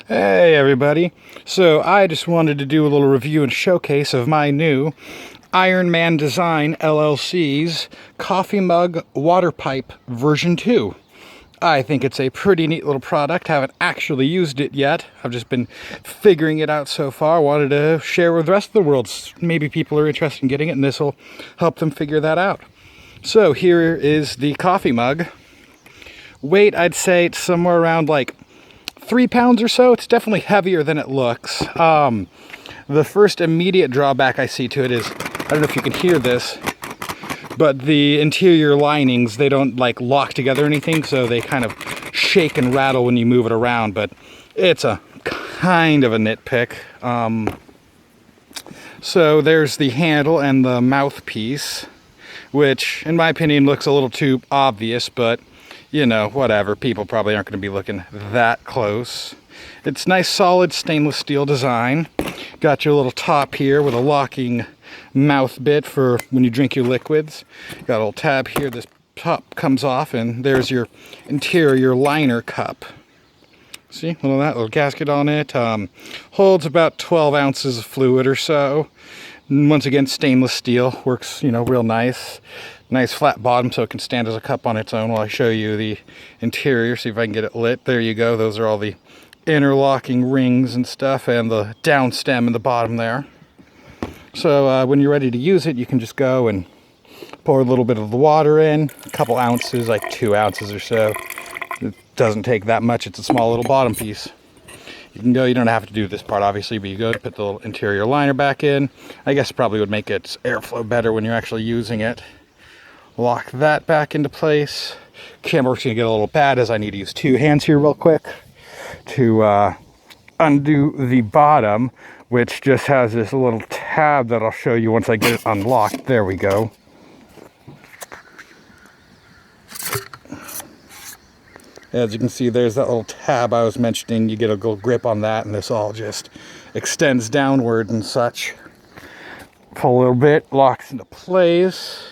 Hey everybody. So I just wanted to do a little review and showcase of my new Ironman Design LLC's coffee mug water pipe version 2. I think it's a pretty neat little product. Haven't actually used it yet. I've just been figuring it out so far. Wanted to share with the rest of the world. Maybe people are interested in getting it and this will help them figure that out. So here is the coffee mug. Weight, I'd say it's somewhere around like 3 pounds or so. It's definitely heavier than it looks. The first immediate drawback I see to it is, I don't know if you can hear this, but the interior linings, they don't like lock together or anything, so they kind of shake and rattle when you move it around, but it's a kind of a nitpick. So there's the handle and the mouthpiece, which in my opinion looks a little too obvious, but you know, whatever. People probably aren't going to be looking that close. It's nice, solid stainless steel design. Got your little top here with a locking mouth bit for when you drink your liquids. Got a little tab here. This top comes off, and there's your interior liner cup. See, little gasket on it. Holds about 12 ounces of fluid or so. And once again, stainless steel. Works, you know, real nice. Nice flat bottom so it can stand as a cup on its own while I show you the interior. See if I can get it lit. There you go. Those are all the interlocking rings and stuff, and the down stem in the bottom there. So when you're ready to use it, you can just go and pour a little bit of the water in. A couple ounces, like 2 ounces or so. It doesn't take that much. It's a small little bottom piece. You can go, you don't have to do this part obviously, but you go to put the little interior liner back in. I guess it probably would make its airflow better when you're actually using it. Lock that back into place. Camera work's gonna get a little bad as I need to use 2 hands here real quick to undo the bottom, which just has this little tab that I'll show you once I get it unlocked. There we go. As you can see, there's that little tab I was mentioning. You get a little grip on that, and this all just extends downward and such. Pull a little bit, locks into place.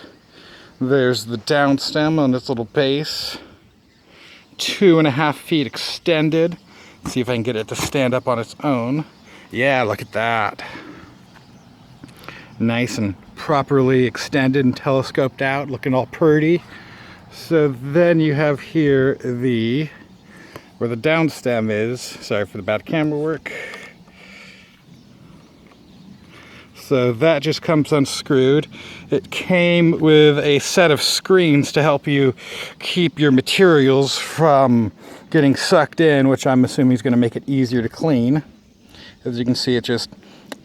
There's the down stem on this little base. 2.5 feet extended. Let's see if I can get it to stand up on its own. Yeah, look at that. Nice and properly extended and telescoped out, looking all pretty. So then you have here where the down stem is. Sorry for the bad camera work. So that just comes unscrewed. It came with a set of screens to help you keep your materials from getting sucked in, which I'm assuming is going to make it easier to clean. As you can see, it just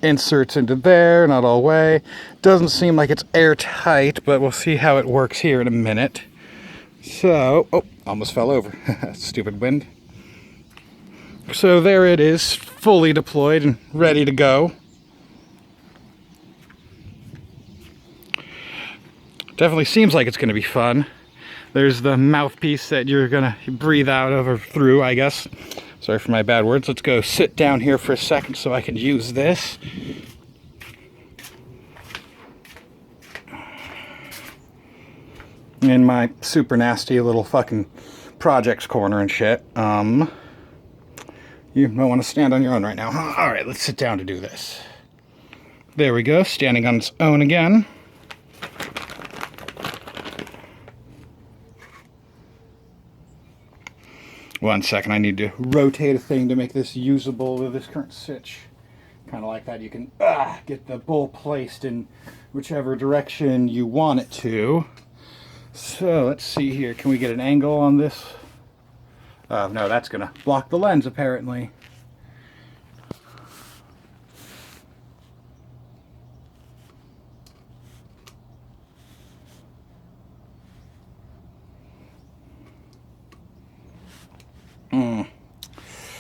inserts into there, not all the way. Doesn't seem like it's airtight, but we'll see how it works here in a minute. So, oh, almost fell over. Stupid wind. So there it is, fully deployed and ready to go. Definitely seems like it's going to be fun. There's the mouthpiece that you're going to breathe out of or through, I guess. Sorry for my bad words. Let's go sit down here for a second so I can use this. In my super nasty little fucking projects corner and shit. You don't want to stand on your own right now. Alright, let's sit down to do this. There we go, standing on its own again. One second, I need to rotate a thing to make this usable with this current sitch. Kind of like that, you can get the bowl placed in whichever direction you want it to. So let's see here, can we get an angle on this? No, that's gonna block the lens apparently.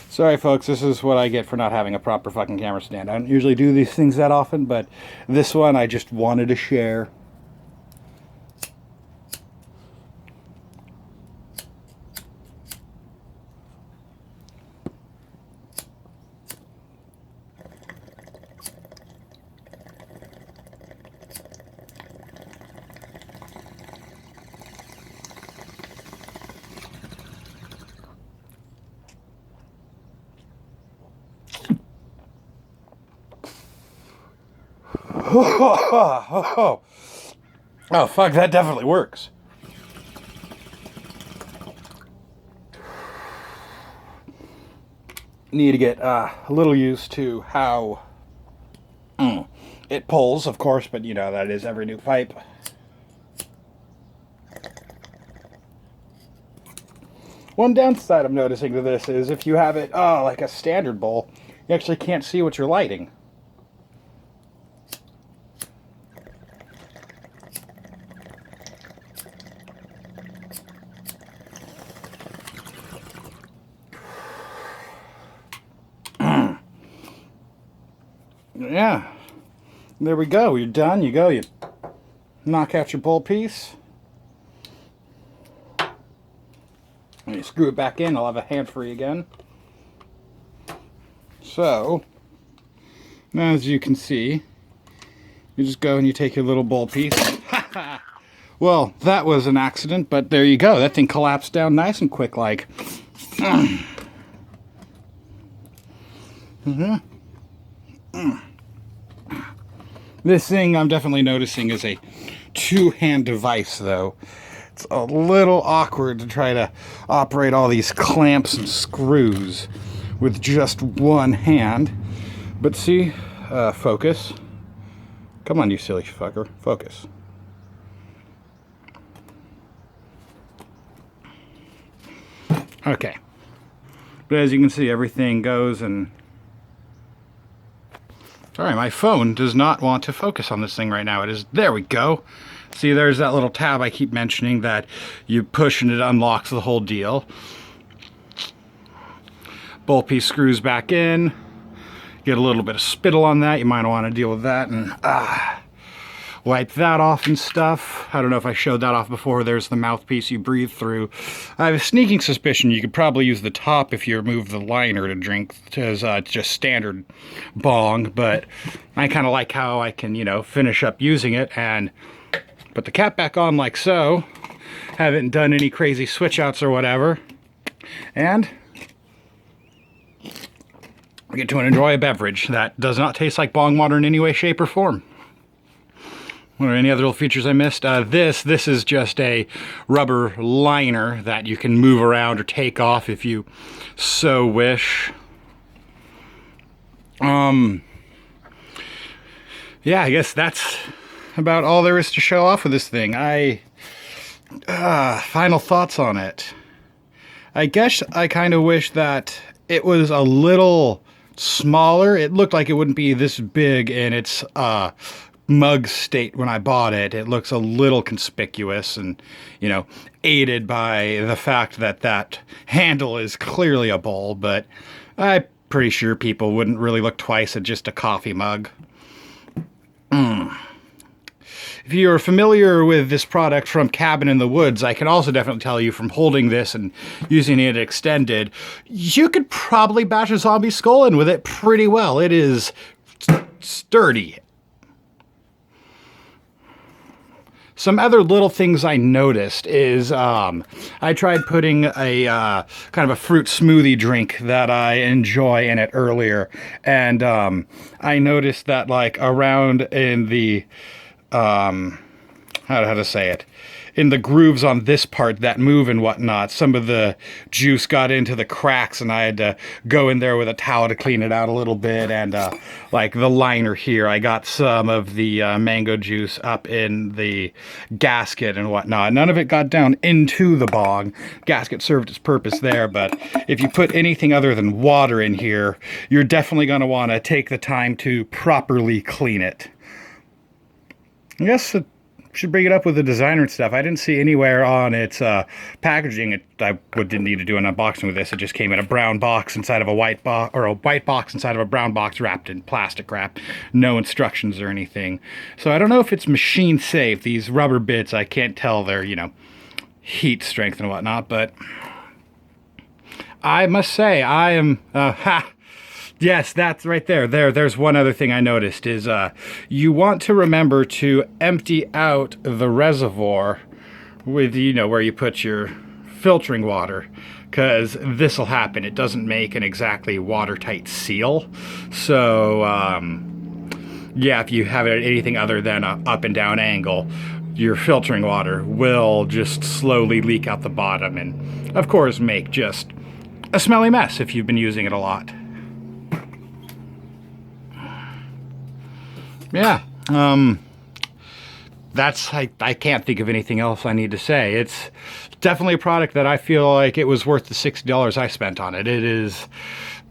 Sorry folks, this is what I get for not having a proper fucking camera stand. I don't usually do these things that often, but this one I just wanted to share. Oh, fuck, that definitely works. Need to get a little used to how it pulls, of course, but you know, that is every new pipe. One downside I'm noticing to this is if you have it like a standard bowl, you actually can't see what you're lighting. Yeah, there we go. You're done. You go. You knock out your bowl piece. And you screw it back in. I'll have a hand free again. So, now as you can see, you just go and you take your little bowl piece. Well, that was an accident, but there you go. That thing collapsed down nice and quick like. This thing I'm definitely noticing is a two-hand device, though. It's a little awkward to try to operate all these clamps and screws with just one hand. But see, focus. Come on, you silly fucker. Focus. Okay. But as you can see, everything goes and... Sorry, my phone does not want to focus on this thing right now. It is... There we go. See, there's that little tab I keep mentioning that you push and it unlocks the whole deal. Bowl piece screws back in. Get a little bit of spittle on that. You might want to deal with that and wipe that off and stuff. I don't know if I showed that off before. There's the mouthpiece you breathe through. I have a sneaking suspicion you could probably use the top if you remove the liner to drink, because it's just standard bong, but I kind of like how I can, you know, finish up using it and put the cap back on like so. Haven't done any crazy switch outs or whatever. And I get to enjoy a beverage that does not taste like bong water in any way, shape, or form. What are any other little features I missed? This is just a rubber liner that you can move around or take off if you so wish. Yeah, I guess that's about all there is to show off with this thing. Final thoughts on it. I guess I kind of wish that it was a little smaller. It looked like it wouldn't be this big in its mug state when I bought it. It looks a little conspicuous and, you know, aided by the fact that that handle is clearly a bowl, but I'm pretty sure people wouldn't really look twice at just a coffee mug. If you're familiar with this product from Cabin in the Woods, I can also definitely tell you from holding this and using it extended, you could probably bash a zombie skull in with it pretty well. It is sturdy. Some other little things I noticed is I tried putting a kind of a fruit smoothie drink that I enjoy in it earlier, and I noticed that like around in the how to say it, in the grooves on this part that move and whatnot, some of the juice got into the cracks and I had to go in there with a towel to clean it out a little bit. And like the liner here, I got some of the mango juice up in the gasket and whatnot. None of it got down into the bong. Gasket served its purpose there, but if you put anything other than water in here, you're definitely going to want to take the time to properly clean it. I guess it should bring it up with the designer and stuff. I didn't see anywhere on its packaging. I didn't need to do an unboxing with this. It just came in a brown box inside of a white box, or a white box inside of a brown box wrapped in plastic wrap. No instructions or anything. So I don't know if it's machine safe. These rubber bits, I can't tell their, you know, heat strength and whatnot, but I must say I am yes, that's right there. There's one other thing I noticed is you want to remember to empty out the reservoir with, you know, where you put your filtering water, because this will happen. It doesn't make an exactly watertight seal. So yeah, if you have it at anything other than a up and down angle, your filtering water will just slowly leak out the bottom and, of course, make just a smelly mess if you've been using it a lot. Yeah, I can't think of anything else I need to say. It's definitely a product that I feel like it was worth the $60 I spent on it. It is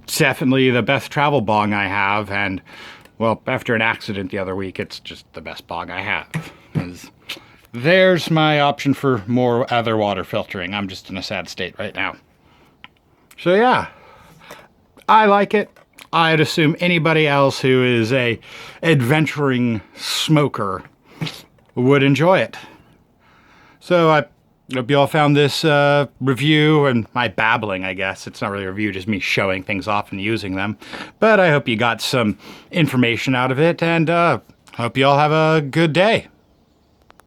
definitely the best travel bong I have, and, well, after an accident the other week, it's just the best bong I have. There's my option for more other water filtering. I'm just in a sad state right now. So yeah, I like it. I'd assume anybody else who is a adventuring smoker would enjoy it. So I hope you all found this review, and my babbling, I guess. It's not really a review, just me showing things off and using them. But I hope you got some information out of it, and hope you all have a good day.